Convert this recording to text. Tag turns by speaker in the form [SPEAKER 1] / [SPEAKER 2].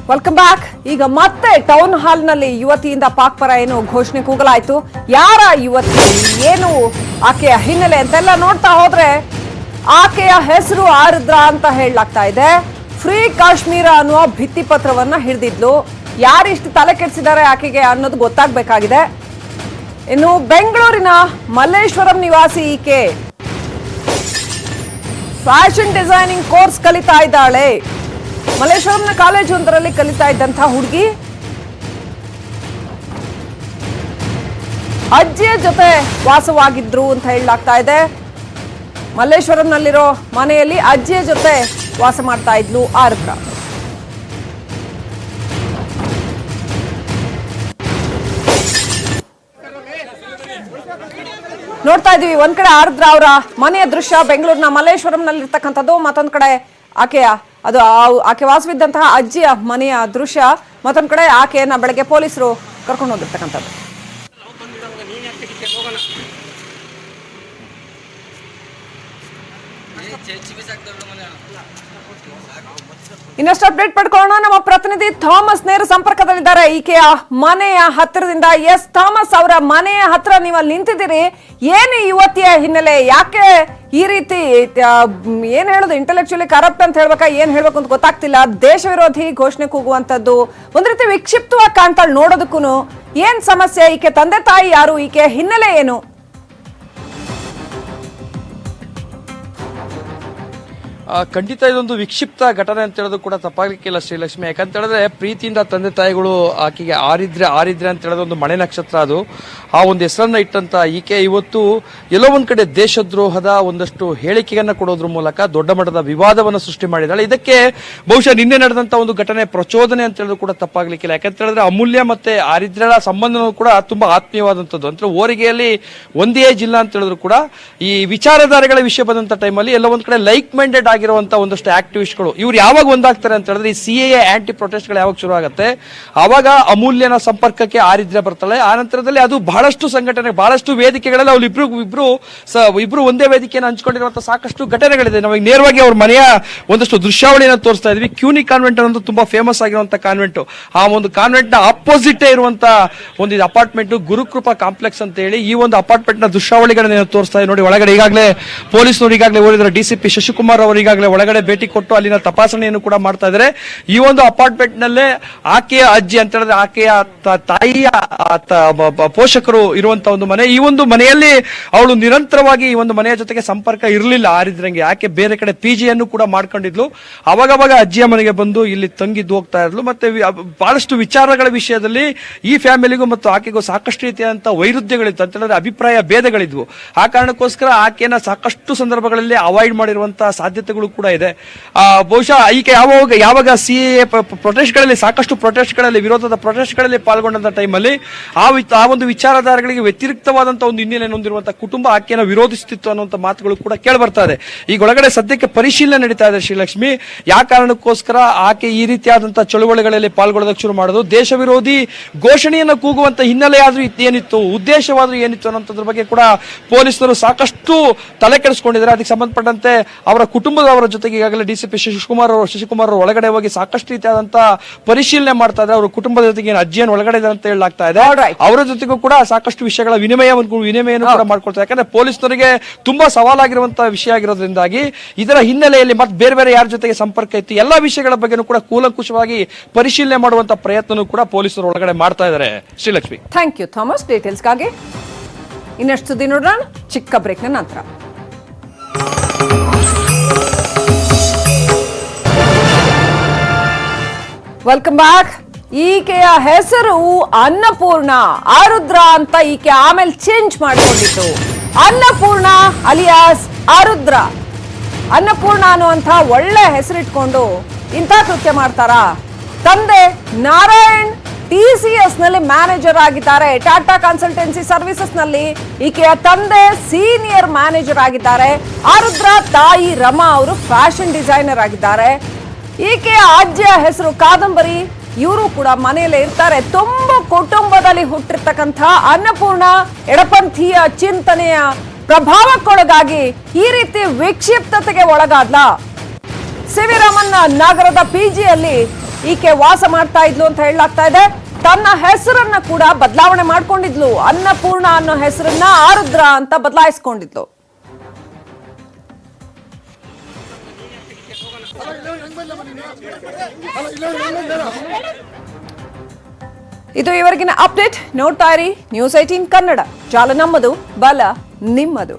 [SPEAKER 1] Welcome back. ಈಗ ಮತ್ತೆ town hall ನಲ್ಲಿ ಯುವತಿಯಿಂದ ಪಾಕ್ ಪರ ಏನು ಘೋಷಣೆ ಕೂಗಲಾಯ್ತು. ಯಾರ ಯುವತಿ, ಏನು ಆಕೆಯ ಹಿನ್ನೆಲೆ ಅಂತೆಲ್ಲ ನೋಡ್ತಾ ಹೋದ್ರೆ ಆಕೆಯ ಹೆಸರು ಆರುದ್ರ ಅಂತ ಹೇಳಲಾಗ್ತಾ ಇದೆ. ಫ್ರೀ ಕಾಶ್ಮೀರ ಅನ್ನುವ ಭಿತ್ತಿ ಪತ್ರವನ್ನ ಹಿಡಿದಿದ್ಲು. ಯಾರಿಷ್ಟು ತಲೆ ಕೆಡಿಸಿದ್ದಾರೆ ಆಕೆಗೆ ಅನ್ನೋದು ಗೊತ್ತಾಗಬೇಕಾಗಿದೆ. ಇನ್ನು ಬೆಂಗಳೂರಿನ ಮಲ್ಲೇಶ್ವರಂ ನಿವಾಸಿ ಈಕೆ ಫ್ಯಾಷನ್ ಡಿಸೈನಿಂಗ್ ಕೋರ್ಸ್ ಕಲಿತಾ ಇದ್ದಾಳೆ. ಮಲ್ಲೇಶ್ವರಂನ ಕಾಲೇಜೊಂದರಲ್ಲಿ ಕಲಿತಾ ಇದ್ದಂಥ ಹುಡುಗಿ ಅಜ್ಜಿಯ ಜೊತೆ ವಾಸವಾಗಿದ್ರು ಅಂತ ಹೇಳಲಾಗ್ತಾ ಇದೆ. ಮಲ್ಲೇಶ್ವರಂನಲ್ಲಿರೋ ಮನೆಯಲ್ಲಿ ಅಜ್ಜಿಯ ಜೊತೆ ವಾಸ ಮಾಡ್ತಾ ಇದ್ಲು ಆರುದ್ರ. ನೋಡ್ತಾ ಇದೀವಿ, ಒಂದ್ ಕಡೆ ಆರುದ್ರ ಅವರ ಮನೆಯ ದೃಶ್ಯ ಬೆಂಗಳೂರಿನ ಮಲ್ಲೇಶ್ವರಂನಲ್ಲಿರ್ತಕ್ಕಂಥದ್ದು, ಮತ್ತೊಂದ್ ಕಡೆ ಆಕೆ ವಾಸವಿದ್ದಂತಹ ಅಜ್ಜಿಯ ಮನೆಯ ದೃಶ್ಯ, ಮತ್ತೊಂದ್ ಕಡೆ ಆಕೆಯನ್ನ ಬೆಳಗ್ಗೆ ಪೊಲೀಸರು ಕರ್ಕೊಂಡು ಹೋಗಿರ್ತಕ್ಕಂಥದ್ದು. ಇನ್ನಷ್ಟು ಅಪ್ಡೇಟ್ ಪಡ್ಕೊಳ್ಳೋಣ. ನಮ್ಮ ಪ್ರತಿನಿಧಿ ಥಾಮಸ್ ನೇರ ಸಂಪರ್ಕದಲ್ಲಿದ್ದಾರೆ ಈಕೆಯ ಮನೆಯ ಹತ್ತಿರದಿಂದ. ಎಸ್ ಥಾಮಸ್, ಅವರ ಮನೆಯ ಹತ್ರ ನೀವು ಅಲ್ಲಿ ನಿಂತಿದ್ದೀರಿ. ಏನು ಯುವತಿಯ ಹಿನ್ನೆಲೆ, ಯಾಕೆ ಈ ರೀತಿ ಏನ್ ಹೇಳೋದು, ಇಂಟೆಲೆಕ್ಚುಲಿ ಕರಪ್ಟ್ ಅಂತ ಹೇಳ್ಬೇಕಾ, ಏನ್ ಹೇಳ್ಬೇಕು ಅಂತ ಗೊತ್ತಾಗ್ತಿಲ್ಲ. ದೇಶ ವಿರೋಧಿ ಘೋಷಣೆ ಕೂಗುವಂತದ್ದು, ಒಂದ್ ರೀತಿ ವಿಕ್ಷಿಪ್ತವಾಗಿ ಕಾಣ್ತಾಳೆ ನೋಡೋದಕ್ಕೂ. ಏನ್ ಸಮಸ್ಯೆ, ಈಕೆ ತಂದೆ ತಾಯಿ ಯಾರು, ಈಕೆ ಹಿನ್ನೆಲೆ ಏನು?
[SPEAKER 2] ಖಂಡಿತ ಇದೊಂದು ವಿಕ್ಷಿಪ್ತ ಘಟನೆ ಅಂತ ಹೇಳೋದು ಕೂಡ ತಪ್ಪಾಗಲಿಕ್ಕಿಲ್ಲ ಶ್ರೀಲಕ್ಷ್ಮಿ. ಯಾಕಂತ ಹೇಳಿದ್ರೆ ಪ್ರೀತಿಯಿಂದ ತಂದೆ ತಾಯಿಗಳು ಆಕೆಗೆ ಆರಿದ್ರೆ ಅಂತ ಹೇಳೋದು ಒಂದು ಮಣೆ ನಕ್ಷತ್ರ, ಅದು ಆ ಒಂದು ಹೆಸರನ್ನ ಇಟ್ಟಂತ ಈಕೆ ಇವತ್ತು ಎಲ್ಲೋ ಒಂದ್ ಕಡೆ ದೇಶದ್ರೋಹದ ಒಂದಷ್ಟು ಹೇಳಿಕೆಯನ್ನ ಕೊಡೋದ್ರ ಮೂಲಕ ದೊಡ್ಡ ಮಟ್ಟದ ವಿವಾದವನ್ನು ಸೃಷ್ಟಿ ಮಾಡಿದಾಳೆ. ಇದಕ್ಕೆ ಬಹುಶಃ ನಿನ್ನೆ ನಡೆದಂತ ಒಂದು ಘಟನೆ ಪ್ರಚೋದನೆ ಅಂತ ಹೇಳೋದು ಕೂಡ ತಪ್ಪಾಗಲಿಕ್ಕಿಲ್ಲ. ಯಾಕಂತ ಹೇಳಿದ್ರೆ ಅಮೂಲ್ಯ ಮತ್ತೆ ಆರಿದ್ರಳ ಸಂಬಂಧನೂ ಕೂಡ ತುಂಬಾ ಆತ್ಮೀಯವಾದಂಥದ್ದು. ಅಂದ್ರೆ ಓರಿಗೆಯಲ್ಲಿ ಒಂದೇ ಜಿಲ್ಲಾ ಅಂತ ಹೇಳಿದ್ರು ಕೂಡ ಈ ವಿಚಾರಧಾರೆಗಳ ವಿಷಯ ಬಂದಂತ ಟೈಮಲ್ಲಿ ಎಲ್ಲ ಒಂದ್ ಕಡೆ ಲೈಕ್ ಮೈಂಡೆಡ್ ಆಗಿರುವಂತಹ ಒಂದಷ್ಟು ಆಕ್ಟಿವಿಸ್ಟ್ಗಳು ಇವ್ರು ಯಾವಾಗ ಒಂದಾಗ್ತಾರೆ ಅಂತ ಹೇಳಿದ್ರೆ ಈ ಸಿಎಎ ಆಂಟಿ ಪ್ರೊಟೆಸ್ಟ್ಗಳು ಯಾವಾಗ ಶುರು ಆಗುತ್ತೆ ಆವಾಗ ಅಮೂಲ್ಯನ ಸಂಪರ್ಕಕ್ಕೆ ಆರಿದ್ರೆ ಬರ್ತಾಳೆ. ಆ ನಂತರದಲ್ಲಿ ಅದು ಬಹಳಷ್ಟು ಸಂಘಟನೆ, ಬಹಳಷ್ಟು ವೇದಿಕೆಗಳಲ್ಲಿ ಅವ್ರು ಇಬ್ರು ಒಂದೇ ವೇದಿಕೆಯನ್ನು ಹಂಚ್ಕೊಂಡಿರುವಂತಹ ಸಾಕಷ್ಟು ಘಟನೆಗಳಿದೆ. ನಾವೀಗ ನೇರವಾಗಿ ಅವ್ರ ಮನೆಯ ಒಂದಷ್ಟು ದೃಶ್ಯಾವಳಿಯನ್ನು ತೋರಿಸ್ತಾ ಇದ್ವಿ. ಕ್ಯೂನಿ ಕಾನ್ವೆಂಟ್ ಅನ್ನೋದು ತುಂಬಾ ಫೇಮಸ್ ಆಗಿರುವಂತಹ ಕಾನ್ವೆಂಟ್. ಆ ಒಂದು ಕಾನ್ವೆಂಟ್ ನ ಅಪೋಸಿಟ್ ಇರುವಂತಹ ಒಂದು ಅಪಾರ್ಟ್ಮೆಂಟ್ ಗುರುಕೃಪಾ ಕಾಂಪ್ಲೆಕ್ಸ್ ಅಂತ ಹೇಳಿ ಈ ಒಂದು ಅಪಾರ್ಟ್ಮೆಂಟ್ ನ ದೃಶ್ಯಾವಳಿಗಳನ್ನ ತೋರಿಸ್ತಾ ಇದೆ. ನೋಡಿ, ಒಳಗಡೆ ಈಗಾಗಲೇ ಪೊಲೀಸ್ನವರು ಈಗಾಗಲೇ ಹೋಗಿದ್ದಾರೆ. ಡಿಸಿಪಿ ಶಶಿಕುಮಾರ್ ಅವರು ಈಗಾಗಲೇ ಒಳಗಡೆ ಭೇಟಿ ಕೊಟ್ಟು ಅಲ್ಲಿನ ತಪಾಸಣೆಯನ್ನು ಕೂಡ ಮಾಡ್ತಾ ಇದ್ದಾರೆ. ಈ ಒಂದು ಅಪಾರ್ಟ್ಮೆಂಟ್ ನಲ್ಲೇ ಆಕೆಯ ಅಜ್ಜಿ ಅಂತ ಹೇಳಿದ್ರೆ ಆಕೆಯ ತಾಯಿಯ ಪೋಷಕರು ಇರುವಂತಹ ಒಂದು ಮನೆ. ಈ ಒಂದು ಮನೆಯಲ್ಲಿ ಅವಳು ನಿರಂತರವಾಗಿ ಈ ಒಂದು ಮನೆಯ ಜೊತೆಗೆ ಸಂಪರ್ಕ ಇರಲಿಲ್ಲ ಆರಿದ್ರಂಗೆ. ಆಕೆ ಬೇರೆ ಕಡೆ ಪಿಜಿಯನ್ನು ಕೂಡ ಮಾಡ್ಕೊಂಡಿದ್ಲು. ಅವಾಗವಾಗ ಅಜ್ಜಿಯ ಮನೆಗೆ ಬಂದು ಇಲ್ಲಿ ತಂಗಿದ್ದು ಹೋಗ್ತಾ ಇದ್ಲು. ಮತ್ತೆ ಬಹಳಷ್ಟು ವಿಚಾರಗಳ ವಿಷಯದಲ್ಲಿ ಈ ಫ್ಯಾಮಿಲಿಗೂ ಮತ್ತು ಆಕೆಗೂ ಸಾಕಷ್ಟು ರೀತಿಯಾದಂತಹ ವೈರುಧ್ಯಗಳಿತ್ತು ಅಂತ ಹೇಳಿದ್ರೆ ಅಭಿಪ್ರಾಯ ಭೇದಗಳಿದ್ವು. ಆ ಕಾರಣಕ್ಕೋಸ್ಕರ ಆಕೆಯನ್ನ ಸಾಕಷ್ಟು ಸಂದರ್ಭಗಳಲ್ಲಿ ಅವಾಯ್ಡ್ ಮಾಡಿರುವಂತಹ ಸಾಧ್ಯತೆಗಳು ಕೂಡ ಇದೆ. ಬಹುಶಃ ಈಕೆ ಯಾವಾಗ ಸಿಎಎ ಪ್ರೊಟೆಸ್ಟ್ಗಳಲ್ಲಿ ಸಾಕಷ್ಟು ಪ್ರೊಟೆಸ್ಟ್ಗಳಲ್ಲಿ ವಿರೋಧದ ಪ್ರೊಟೆಸ್ಟ್ಗಳಲ್ಲಿ ಪಾಲ್ಗೊಂಡಂತ ಟೈಮಲ್ಲಿ ಆ ಒಂದು ವಿಚಾರಧಾರೆಗಳಿಗೆ ವ್ಯತಿರಿಕ್ತವಾದಂತಹ ಒಂದು ಹಿನ್ನೆಲೆಯನ್ನು ಹೊಂದಿರುವಂತಹ ಕುಟುಂಬ ಆಕೆಯನ್ನು ವಿರೋಧಿಸುತ್ತಿತ್ತು ಅನ್ನುವಂಥ ಮಾತುಗಳು ಕೂಡ ಕೇಳಿ ಬರ್ತಾ ಇದೆ. ಈಗ ಒಳಗಡೆ ಸದ್ಯಕ್ಕೆ ಪರಿಶೀಲನೆ ನಡೀತಾ ಇದೆ ಶ್ರೀಲಕ್ಷ್ಮಿ. ಯಾವ ಕಾರಣಕ್ಕೋಸ್ಕರ ಆಕೆ ಈ ರೀತಿಯಾದಂತಹ ಚಳುವಳಿಗಳಲ್ಲಿ ಪಾಲ್ಗೊಳ್ಳೋದಕ್ಕೆ ಶುರು ಮಾಡೋದು, ದೇಶ ವಿರೋಧಿ ಘೋಷಣೆಯನ್ನು ಕೂಗುವಂತ ಹಿನ್ನೆಲೆ ಆದ್ರೂ ಏನಿತ್ತು, ಉದ್ದೇಶವಾದ್ರೂ ಏನಿತ್ತು ಅನ್ನೋದ್ರ ಬಗ್ಗೆ ಕೂಡ ಪೊಲೀಸರು ಸಾಕಷ್ಟು ತಲೆ ಕೆಡಿಸಿಕೊಂಡಿದ್ದಾರೆ. ಅದಕ್ಕೆ ಸಂಬಂಧಪಟ್ಟಂತೆ ಅವರ ಕುಟುಂಬದವರ ಜೊತೆಗೆ ಈಗಾಗಲೇ ಡಿಸಿಪಿ ಶಶಿಕುಮಾರ್ ಅವರು ಒಳಗಡೆ ಹೋಗಿ ಸಾಕಷ್ಟು ರೀತಿಯಾದಂತಹ ಪರಿಶೀಲನೆ ಮಾಡ್ತಾ ಇದ್ದಾರೆ. ಅವರ ಕುಟುಂಬದ ಜೊತೆಗೆ ಅಜ್ಜಿಯನ್ನು ಒಳಗಡೆ ಇದೆ ಅಂತ ಹೇಳಲಾಗ್ತಾ ಇದೆ. ಅವರ ಜೊತೆಗೂ ಕೂಡ ಸಾಕಷ್ಟು ವಿಷಯಗಳ ವಿನಿಮಯವನ್ನು ಕೂಡ ಮಾಡ್ಕೊಳ್ತಾರೆ. ಯಾಕಂದ್ರೆ ಪೊಲೀಸರಿಗೆ ತುಂಬಾ ಸವಾಲಾಗಿರುವಂತಹ ವಿಷಯ ಆಗಿರೋದ್ರಿಂದಾಗಿ ಇದರ ಹಿನ್ನೆಲೆಯಲ್ಲಿ ಮತ್ತೆ ಬೇರೆ ಬೇರೆ ಯಾರ ಜೊತೆಗೆ ಸಂಪರ್ಕ ಇತ್ತು ಎಲ್ಲಾ ವಿಷಯಗಳ ಬಗ್ಗೆ ಕೂಡ ಕೂಲಂಕುಷವಾಗಿ ಪರಿಶೀಲನೆ ಮಾಡುವಂತಹ ಪ್ರಯತ್ನ ಕೂಡ ಪೊಲೀಸರು ಒಳಗಡೆ ಮಾಡ್ತಾ ಇದ್ದಾರೆ. ಶ್ರೀಲಕ್ಷ್ಮಿ,
[SPEAKER 1] ಥ್ಯಾಂಕ್ ಯು ಥಾಮಸ್ ಡೀಟೇಲ್ಸ್ಗಾಗಿ. ಇನ್ನಷ್ಟು ಸುದ್ದಿ ನೋಡೋಣ ಚಿಕ್ಕ ಬ್ರೇಕ್ನ ನಂತರ. Welcome back. ಈಕೆಯ ಹೆಸರು ಅನ್ನಪೂರ್ಣ ಆರುದ್ರ ಅಂತ ಈಕೆ ಆಮೇಲೆ ಚೇಂಜ್ ಮಾಡಿಕೊಂಡಿತ್ತು. ಅನ್ನಪೂರ್ಣ ಅಲಿಯಾಸ್ ಆರುದ್ರ. ಅನ್ನಪೂರ್ಣ ಅನ್ನುವಂಥ ಒಳ್ಳೆ ಹೆಸರಿಟ್ಕೊಂಡು ಇಂಥ ಕೃತ್ಯ ಮಾಡ್ತಾರಾ? ತಂದೆ ನಾರಾಯಣ್ TCS ನಲ್ಲಿ ಮ್ಯಾನೇಜರ್ ಆಗಿದ್ದಾರೆ. ಟಾಟಾ ಕನ್ಸಲ್ಟೆನ್ಸಿ ಸರ್ವಿಸಸ್ ನಲ್ಲಿ ಈಕೆಯ ತಂದೆ ಸೀನಿಯರ್ ಮ್ಯಾನೇಜರ್ ಆಗಿದ್ದಾರೆ. ಆರುದ್ರ ತಾಯಿ ರಮಾ ಅವರು ಫ್ಯಾಷನ್ ಡಿಸೈನರ್ ಆಗಿದ್ದಾರೆ. ಈಕೆಯ ಅಜ್ಜಿಯ ಹೆಸರು ಕಾದಂಬರಿ. ಇವರು ಕೂಡ ಮನೆಯಲ್ಲೇ ಇರ್ತಾರೆ. ತುಂಬ ಕುಟುಂಬದಲ್ಲಿ ಹುಟ್ಟಿರ್ತಕ್ಕಂಥ ಅನ್ನಪೂರ್ಣ ಎಡಪಂಥೀಯ ಚಿಂತನೆಯ ಪ್ರಭಾವಕ್ಕೊಳಗಾಗಿ ಈ ರೀತಿ ವಿಕ್ಷಿಪ್ತತೆಗೆ ಒಳಗಾದ್ಲ. ಸಿವಿ ರಾಮನ್ ನಗರದ ಪಿಜಿಯಲ್ಲಿ ಈಕೆ ವಾಸ ಮಾಡ್ತಾ ಇದ್ಲು ಅಂತ ಹೇಳಲಾಗ್ತಾ ಇದೆ. ತನ್ನ ಹೆಸರನ್ನ ಕೂಡ ಬದಲಾವಣೆ ಮಾಡ್ಕೊಂಡಿದ್ಲು. ಅನ್ನಪೂರ್ಣ ಅನ್ನೋ ಹೆಸರನ್ನ ಆರುದ್ರ ಅಂತ ಬದಲಾಯಿಸ್ಕೊಂಡಿದ್ಲು. ಇದು ಇವರೆಗಿನ ಅಪ್ಡೇಟ್. ನೋಡ್ತಾ ಇರಿ ನ್ಯೂಸ್ 18 ಕನ್ನಡ. ಜಾಲ ನಮ್ಮದು, ಬಲ ನಿಮ್ಮದು.